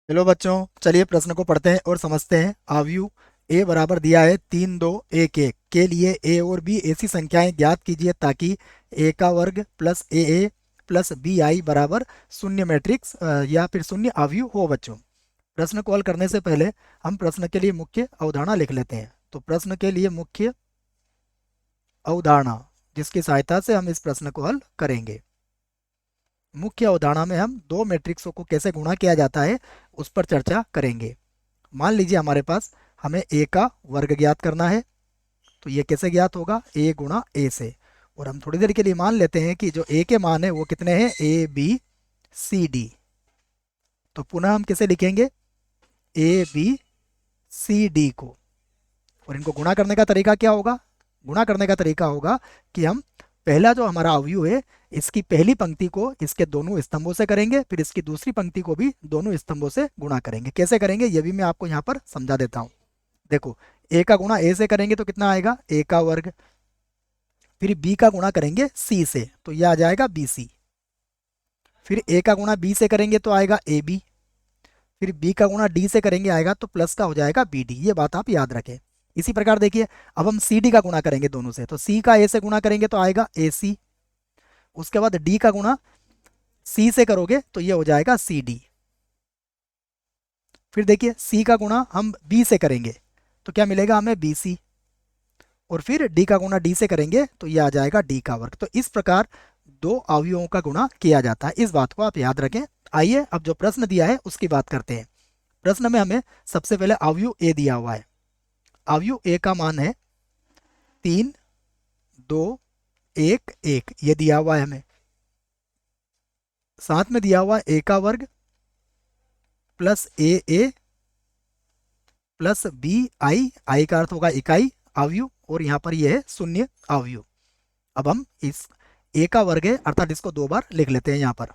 चलो बच्चों, चलिए प्रश्न को पढ़ते हैं और समझते हैं। आव्यू ए बराबर दिया है 3, 2, 1, 1 के लिए ए और बी ऐसी संख्याएं ज्ञात कीजिए ताकि ए का वर्ग plus A plus B I बराबर शून्य मैट्रिक्स या फिर शून्य आव्यू हो। बच्चों, प्रश्न को हल करने से पहले हम प्रश्न के लिए मुख्य अवधारणा लिख लेते हैं। तो प्रश्न के लिए मुख्य अवधारणा जिसकी सहायता से हम इस प्रश्न को हल करेंगे। मुख्य अवधारणा में हम दो मैट्रिक्सों को कैसे गुणा किया जाता है उस पर चर्चा करेंगे। मान लीजिए हमारे पास हमें ए का वर्ग ज्ञात करना है। तो ये कैसे ज्ञात होगा? ए गुणा ए से। और हम थोड़ी देर के लिए मान लेते हैं कि जो ए के मान है वो कितने हैं? A B C D. तो पुनः हम कैसे लिखेंगे? ए बी सी डी को। और इनको गुणा करने का तरीका क्या होगा? गुणा करने का तरीका होगा कि हम पहला जो हमारा अवयव है इसकी पहली पंक्ति को इसके दोनों स्तंभों से करेंगे, फिर इसकी दूसरी पंक्ति को भी दोनों स्तंभों से गुणा करेंगे। कैसे करेंगे ये भी मैं आपको यहाँ पर समझा देता हूँ। देखो, ए का गुणा ए से करेंगे तो कितना आएगा? ए का वर्ग। फिर बी का गुणा करेंगे सी से तो यह आ जाएगा बी सी। फिर ए का गुणा बी से करेंगे तो आएगा ए बी। फिर बी का गुणा डी से करेंगे आएगा तो प्लस का हो जाएगा बी डी। ये बात आप याद रखें। इसी प्रकार देखिए, अब हम सी डी का गुणा करेंगे दोनों से। तो सी का ए से गुणा करेंगे तो आएगा ए सी। उसके बाद डी का गुणा सी से करोगे तो ये हो जाएगा सी डी। फिर देखिए, सी का गुणा हम बी से करेंगे तो क्या मिलेगा हमें? B C. और फिर डी का गुणा डी से करेंगे तो ये आ जाएगा डी का वर्ग। तो इस प्रकार दो अवयवों का गुणा किया जाता है। इस बात को आप याद रखें। आइए अब जो प्रश्न दिया है उसकी बात करते हैं। प्रश्न में हमें सबसे पहले अवयव ए दिया हुआ है। अवयव ए का मान है 3, 2, 1, 1। ये दिया हुआ है हमें। साथ में दिया हुआ ए का वर्ग plus A plus B i. I का अर्थ होगा इकाई अवयव और यहाँ पर यह है शून्य अवयव। अब हम इस ए का वर्ग है अर्थात इसको दो बार लिख लेते हैं यहाँ पर।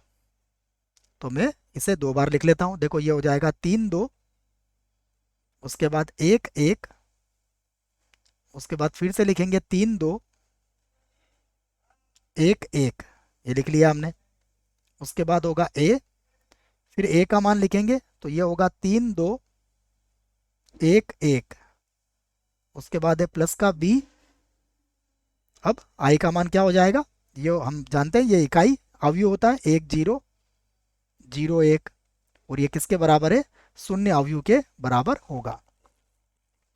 तो मैं इसे दो बार लिख लेता हूँ। देखो, ये हो जाएगा 3, 2, उसके बाद 1, 1, उसके बाद फिर से लिखेंगे 3, 2, 1, 1। ये लिख लिया हमने। उसके बाद होगा ए। फिर ए का मान लिखेंगे तो ये होगा 3, 2, 1, 1। उसके बाद है प्लस का बी। अब आई का मान क्या हो जाएगा? ये हम जानते हैं ये इकाई अवयव होता है। 1, 0, 0, 1। और ये किसके बराबर है? शून्य अवयव के बराबर होगा।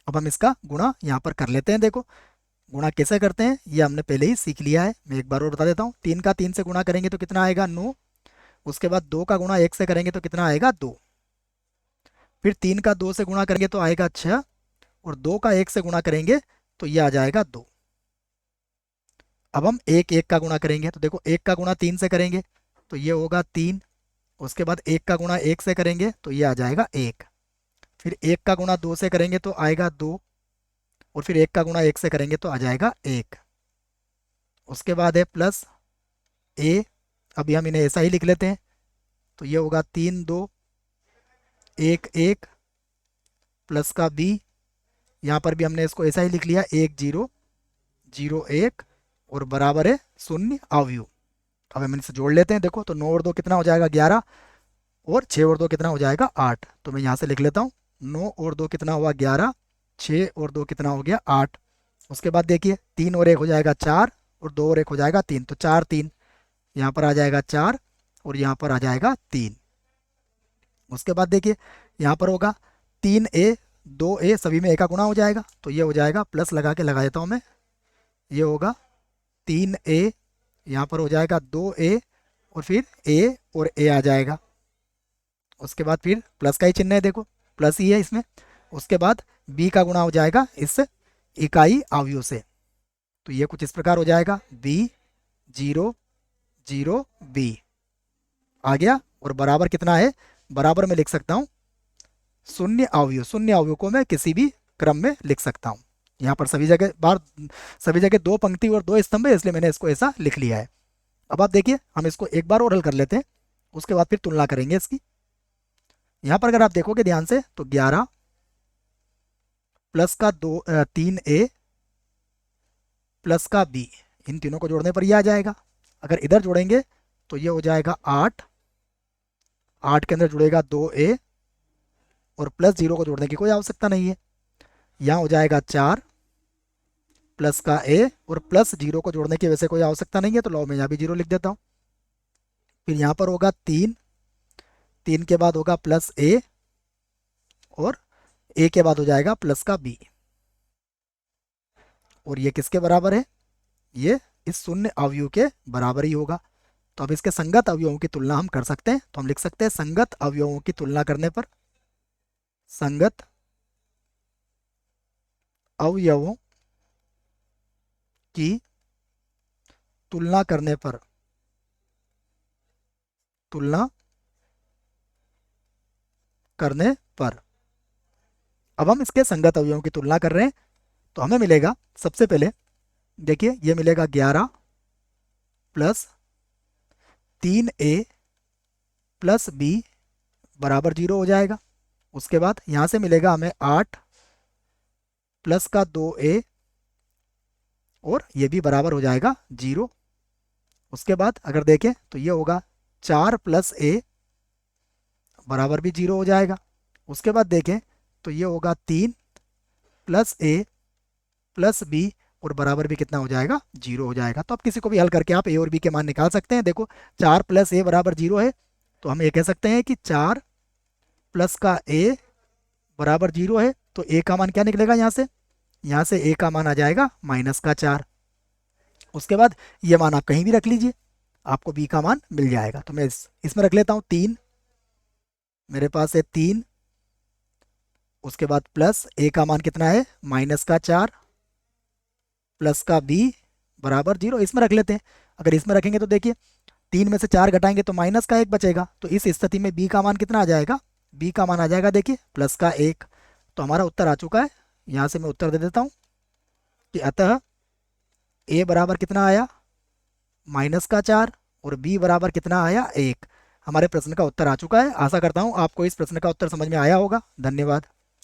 अब हम इसका गुणा यहाँ पर कर लेते हैं। देखो, गुणा कैसे करते हैं ये हमने पहले ही सीख लिया है। मैं एक बार और बता देता हूँ। 3 का 3 से गुणा करेंगे तो कितना आएगा? 9। उसके बाद 2 का गुणा 1 से करेंगे तो कितना आएगा? 2। फिर 3 का 2 से गुणा करेंगे तो आएगा 6। और 2 का 1 से गुणा करेंगे तो ये आ जाएगा 2। अब हम 1, 1 का गुणा करेंगे। तो देखो, 1 का गुणा 3 से करेंगे तो ये होगा 3। उसके बाद 1 का गुणा 1 से करेंगे तो ये आ जाएगा 1। फिर 1 का गुणा 2 से करेंगे तो आएगा 2। और फिर 1 का गुणा 1 से करेंगे तो आ जाएगा 1। उसके बाद है प्लस ए। अभी हम इन्हें ऐसा ही लिख लेते हैं। तो ये होगा 3, 2, 1, 1 प्लस का बी। यहाँ पर भी हमने इसको ऐसा ही लिख लिया 1, 0, 0, 1 और बराबर है शून्य अवयव। अब हम इनसे जोड़ लेते हैं। देखो, तो 9 और 2 कितना हो जाएगा? 11। और 6 और 2 कितना हो जाएगा? 8। तो मैं यहाँ से लिख लेता हूँ 9 और 2 कितना हुआ? 11। 6 और 2 कितना हो गया? 8। उसके बाद देखिए, 3 और 1 हो जाएगा 4 और 2 और 1 हो जाएगा 3। तो 4, 3 यहाँ पर आ जाएगा 4 और यहाँ पर आ जाएगा 3। उसके बाद देखिए, यहाँ पर होगा 3a 2a सभी में ए का गुणा हो जाएगा तो ये हो जाएगा प्लस लगा के लगा देता हूँ मैं। ये होगा 3a, यहाँ पर हो जाएगा 2a और फिर a और a आ जाएगा। उसके बाद फिर प्लस का ही चिन्ह है। देखो, प्लस ही है इसमें। उसके बाद b का गुणा हो जाएगा इस इकाई अवयव से। तो ये कुछ इस प्रकार हो जाएगा b 0, 0 b आ गया। और बराबर कितना है? बराबर में लिख सकता हूँ शून्य अवयव। शून्य अवयव को मैं किसी भी क्रम में लिख सकता हूँ। यहाँ पर सभी जगह दो पंक्ति और दो स्तंभ है इसलिए मैंने इसको ऐसा लिख लिया है। अब आप देखिए, हम इसको एक बार और हल कर लेते हैं। उसके बाद फिर तुलना करेंगे इसकी। यहाँ पर अगर आप देखोगे ध्यान से तो 11 प्लस का 3a प्लस का b, इन तीनों को जोड़ने पर ये आ जाएगा। अगर इधर जोड़ेंगे तो ये हो जाएगा 8। 8 के अंदर जुड़ेगा 2a और प्लस जीरो को जोड़ने की कोई आवश्यकता नहीं है। यहाँ हो जाएगा 4 प्लस का ए, और प्लस जीरो को जोड़ने की वैसे कोई आवश्यकता नहीं है, तो लो मैं यहाँ भी जीरो लिख देता हूँ। फिर यहाँ पर होगा 3, 3 के बाद होगा प्लस ए, और ए के बाद हो जाएगा प्लस का बी। और ये किसके बराबर है? ये इस शून्य अवयव के बराबर ही होगा। तो अब इसके संगत अवयवों की तुलना हम कर सकते हैं, तो हम लिख सकते हैं संगत अवयवों की तुलना करने पर, संगत अवयवों की तुलना करने पर, तुलना करने पर अब हम इसके संगत अवयवों की तुलना कर रहे हैं। तो हमें मिलेगा, सबसे पहले देखिए ये मिलेगा 11 प्लस 3a प्लस बी बराबर 0 हो जाएगा। उसके बाद यहाँ से मिलेगा हमें 8 प्लस का 2a, और ये भी बराबर हो जाएगा 0। उसके बाद अगर देखें तो ये होगा 4 प्लस ए बराबर भी 0 हो जाएगा। उसके बाद देखें तो ये होगा 3 प्लस ए प्लस बी, और बराबर भी कितना हो जाएगा? 0 हो जाएगा। तो अब किसी को भी हल करके आप ए और बी के मान निकाल सकते हैं। देखो 4 प्लस ए बराबर 0 है, तो हम ये कह सकते हैं कि 4 प्लस का ए बराबर 0 है, तो ए का मान क्या निकलेगा? यहाँ से ए का मान आ जाएगा -4। उसके बाद ये मान आप कहीं भी रख लीजिए, आपको बी का मान मिल जाएगा। तो मैं इसमें रख लेता हूँ 3, मेरे पास है 3। उसके बाद प्लस ए का मान कितना है? -4 प्लस का बी बराबर 0, इसमें रख लेते हैं। अगर इसमें रखेंगे तो देखिए 3 में से 4 घटाएंगे तो माइनस का 1 बचेगा, तो इस स्थिति में बी का मान कितना आ जाएगा? बी का मान आ जाएगा देखिए प्लस का 1। तो हमारा उत्तर आ चुका है। यहाँ से मैं उत्तर दे देता हूँ कि अतः ए बराबर कितना आया? -4, और बी बराबर कितना आया? 1। हमारे प्रश्न का उत्तर आ चुका है। आशा करता हूँ आपको इस प्रश्न का उत्तर समझ में आया होगा। धन्यवाद।